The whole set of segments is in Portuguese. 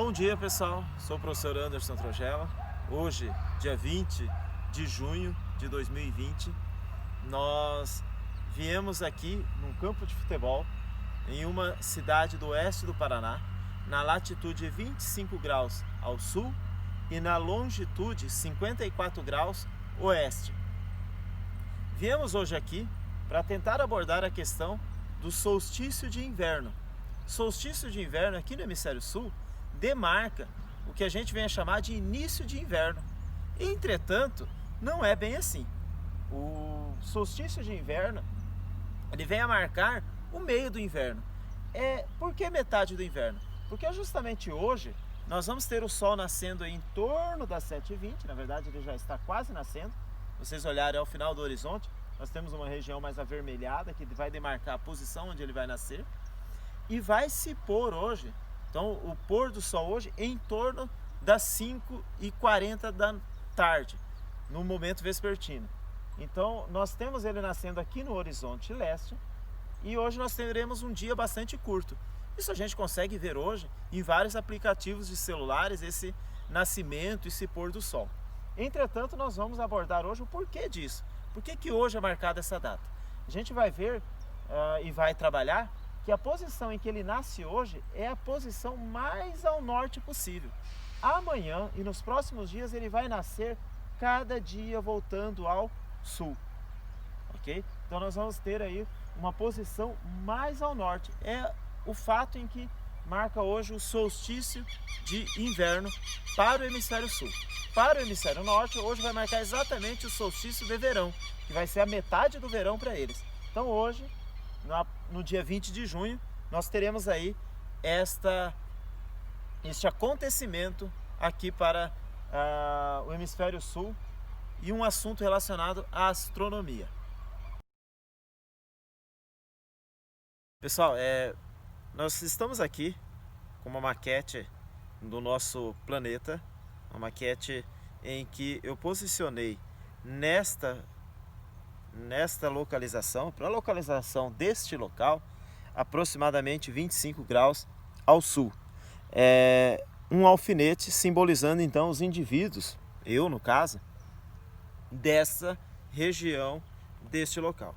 Bom dia, pessoal, sou o professor Anderson Trogela. Hoje, dia 20 de junho de 2020, nós viemos aqui num campo de futebol em uma cidade do oeste do Paraná, na latitude 25 graus ao sul e na longitude 54 graus oeste. Viemos hoje aqui para tentar abordar a questão do solstício de inverno. Solstício de inverno aqui no hemisfério sul demarca o que a gente vem a chamar de início de inverno. Entretanto, não é bem assim. O solstício de inverno ele vem a marcar o meio do inverno. Por que metade do inverno? Porque justamente hoje nós vamos ter o sol nascendo em torno das 7h20, na verdade ele já está quase nascendo. Vocês olharem ao final do horizonte, nós temos uma região mais avermelhada que vai demarcar a posição onde ele vai nascer. E vai se pôr hoje, então o pôr do sol hoje em torno das 5h40 da tarde, no momento vespertino. Então nós temos ele nascendo aqui no horizonte leste e hoje nós teremos um dia bastante curto. Isso a gente consegue ver hoje em vários aplicativos de celulares, esse nascimento e esse pôr do sol. Entretanto, nós vamos abordar hoje o porquê disso. Por que hoje é marcada essa data? A gente vai ver e vai trabalhar que a posição em que ele nasce hoje é a posição mais ao norte possível. Amanhã e nos próximos dias ele vai nascer cada dia voltando ao sul, ok? Então nós vamos ter aí uma posição mais ao norte. É o fato em que marca hoje o solstício de inverno para o hemisfério sul. Para o hemisfério norte, hoje vai marcar exatamente o solstício de verão, que vai ser a metade do verão para eles. Então hoje, no dia 20 de junho, nós teremos aí este acontecimento aqui para o hemisfério sul e um assunto relacionado à astronomia. Pessoal, nós estamos aqui com uma maquete do nosso planeta, uma maquete em que eu posicionei nesta localização, para a localização deste local, aproximadamente 25 graus ao sul. Um alfinete simbolizando então os indivíduos, eu no caso, dessa região, deste local.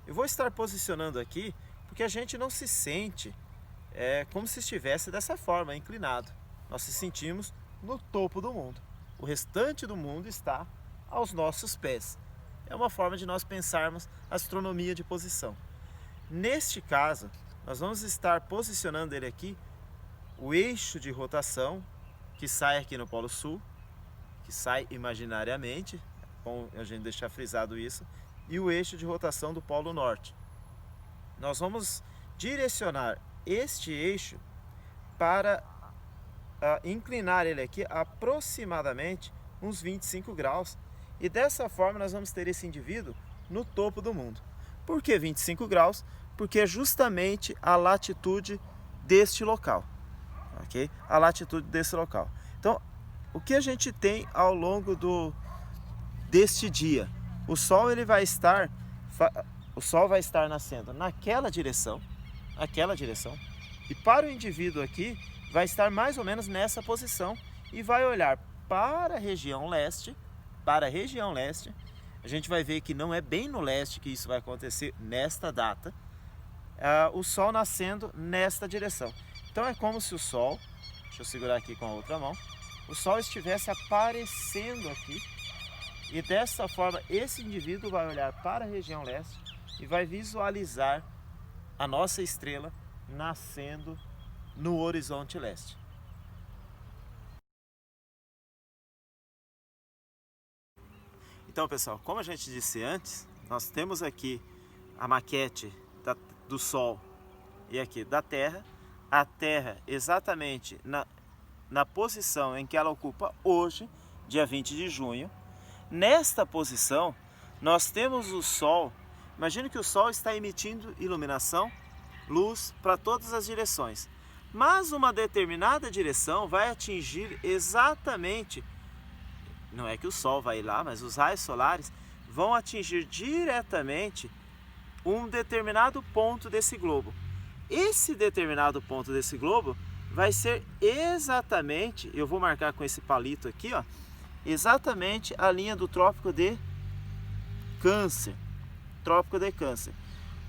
Eu vou estar posicionando aqui porque a gente não se sente como se estivesse dessa forma, inclinado. Nós se sentimos no topo do mundo. O restante do mundo está aos nossos pés. É uma forma de nós pensarmos astronomia de posição. Neste caso, nós vamos estar posicionando ele aqui, o eixo de rotação, que sai aqui no Polo Sul, que sai imaginariamente, bom a gente deixar frisado isso, e o eixo de rotação do Polo Norte. Nós vamos direcionar este eixo para inclinar ele aqui aproximadamente uns 25 graus. E dessa forma nós vamos ter esse indivíduo no topo do mundo. Por que 25 graus? Porque é justamente a latitude deste local, ok? A latitude desse local. Então, o que a gente tem ao longo deste dia? O Sol vai estar nascendo naquela direção, e para o indivíduo aqui vai estar mais ou menos nessa posição e vai olhar para a região leste. A gente vai ver que não é bem no leste que isso vai acontecer nesta data, o Sol nascendo nesta direção. Então é como se o Sol, deixa eu segurar aqui com a outra mão, o Sol estivesse aparecendo aqui e dessa forma esse indivíduo vai olhar para a região leste e vai visualizar a nossa estrela nascendo no horizonte leste. Então, pessoal, como a gente disse antes, nós temos aqui a maquete do Sol e aqui da Terra. A Terra exatamente na posição em que ela ocupa hoje, dia 20 de junho. Nesta posição, nós temos o Sol. Imagine que o Sol está emitindo iluminação, luz para todas as direções. Mas uma determinada direção vai atingir exatamente, não é que o Sol vai lá, mas os raios solares vão atingir diretamente um determinado ponto desse globo. Esse determinado ponto desse globo vai ser exatamente, eu vou marcar com esse palito aqui, ó, exatamente a linha do Trópico de Câncer. Trópico de Câncer.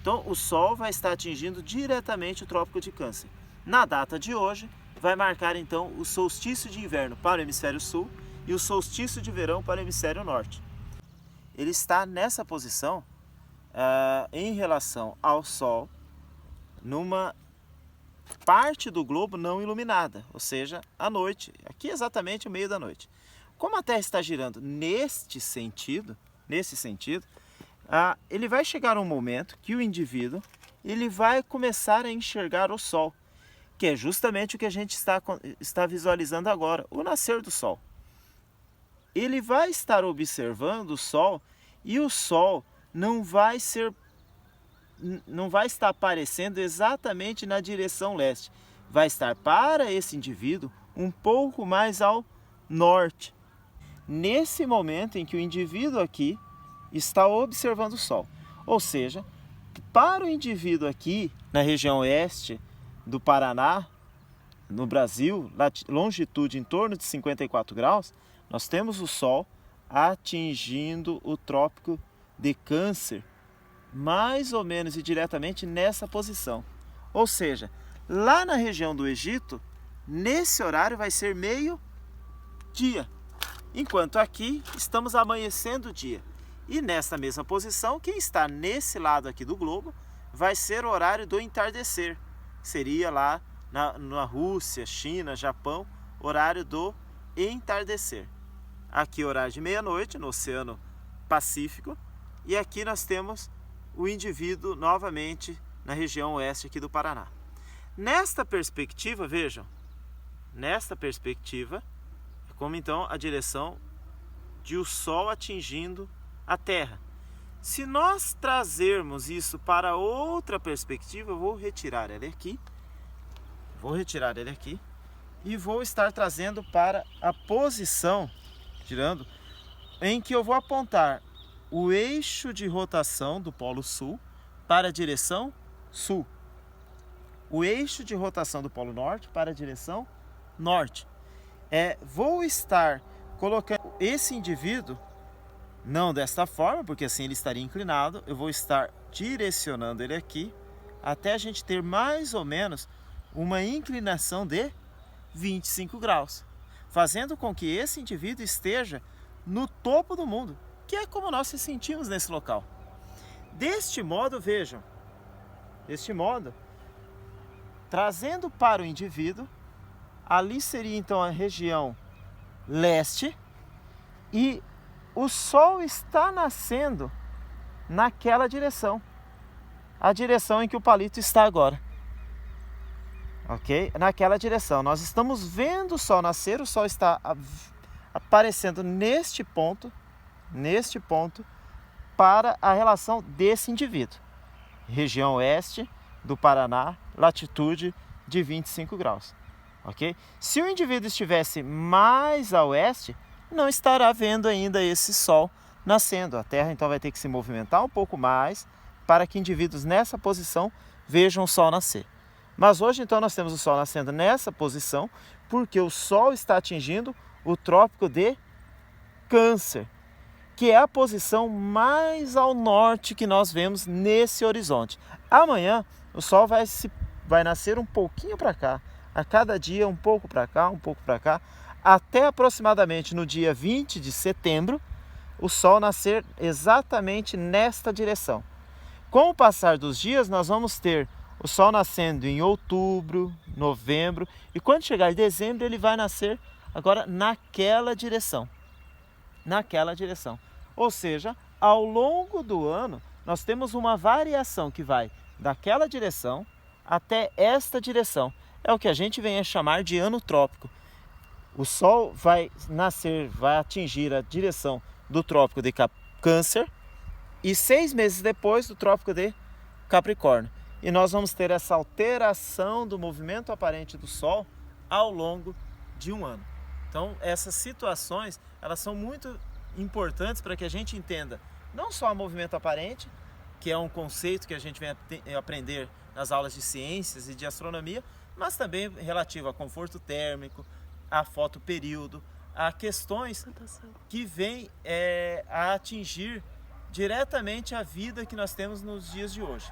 Então o Sol vai estar atingindo diretamente o Trópico de Câncer. Na data de hoje, vai marcar então o solstício de inverno para o hemisfério sul e o solstício de verão para o hemisfério norte. Ele está nessa posição em relação ao Sol, numa parte do globo não iluminada, ou seja, à noite, aqui exatamente o meio da noite. Como a Terra está girando nesse sentido, ele vai chegar um momento que o indivíduo ele vai começar a enxergar o Sol, que é justamente o que a gente está visualizando agora, o nascer do Sol. Ele vai estar observando o Sol e o Sol não vai estar aparecendo exatamente na direção leste. Vai estar para esse indivíduo um pouco mais ao norte. Nesse momento em que o indivíduo aqui está observando o Sol. Ou seja, para o indivíduo aqui na região oeste do Paraná, no Brasil, longitude em torno de 54 graus, nós temos o Sol atingindo o Trópico de Câncer, mais ou menos e diretamente nessa posição. Ou seja, lá na região do Egito, nesse horário vai ser meio-dia, enquanto aqui estamos amanhecendo o dia. E nessa mesma posição, quem está nesse lado aqui do globo vai ser o horário do entardecer. Seria lá na Rússia, China, Japão, horário do entardecer. Aqui horário de meia-noite, no Oceano Pacífico. E aqui nós temos o indivíduo novamente na região oeste aqui do Paraná. Nesta perspectiva, vejam, nesta perspectiva, é como então a direção de o Sol atingindo a Terra. Se nós trazermos isso para outra perspectiva, eu vou retirar ele aqui, e vou estar trazendo para a posição, girando, em que eu vou apontar o eixo de rotação do Polo Sul para a direção sul, o eixo de rotação do Polo Norte para a direção norte. Vou estar colocando esse indivíduo, não desta forma, porque assim ele estaria inclinado, eu vou estar direcionando ele aqui, até a gente ter mais ou menos uma inclinação de 25 graus, fazendo com que esse indivíduo esteja no topo do mundo, que é como nós se sentimos nesse local. Deste modo, vejam, trazendo para o indivíduo, ali seria então a região leste, e o Sol está nascendo naquela direção, a direção em que o palito está agora. Ok? Naquela direção. Nós estamos vendo o Sol nascer, o Sol está aparecendo neste ponto, para a relação desse indivíduo. Região oeste do Paraná, latitude de 25 graus. Ok? Se o indivíduo estivesse mais a oeste, não estará vendo ainda esse Sol nascendo. A Terra então vai ter que se movimentar um pouco mais para que indivíduos nessa posição vejam o Sol nascer. Mas hoje então nós temos o Sol nascendo nessa posição porque o Sol está atingindo o Trópico de Câncer, que é a posição mais ao norte que nós vemos nesse horizonte. Amanhã o Sol vai nascer um pouquinho para cá, a cada dia um pouco para cá, até aproximadamente no dia 20 de setembro, o Sol nascer exatamente nesta direção. Com o passar dos dias, nós vamos ter o Sol nascendo em outubro, novembro, e quando chegar em dezembro, ele vai nascer agora naquela direção. Ou seja, ao longo do ano, nós temos uma variação que vai daquela direção até esta direção. É o que a gente vem a chamar de ano trópico. O Sol vai atingir a direção do Trópico de Câncer e 6 meses depois do Trópico de Capricórnio. E nós vamos ter essa alteração do movimento aparente do Sol ao longo de um ano. Então, essas situações, elas são muito importantes para que a gente entenda não só o movimento aparente, que é um conceito que a gente vem aprender nas aulas de ciências e de astronomia, mas também relativo a conforto térmico, a fotoperíodo, a questões que vêm a atingir diretamente a vida que nós temos nos dias de hoje.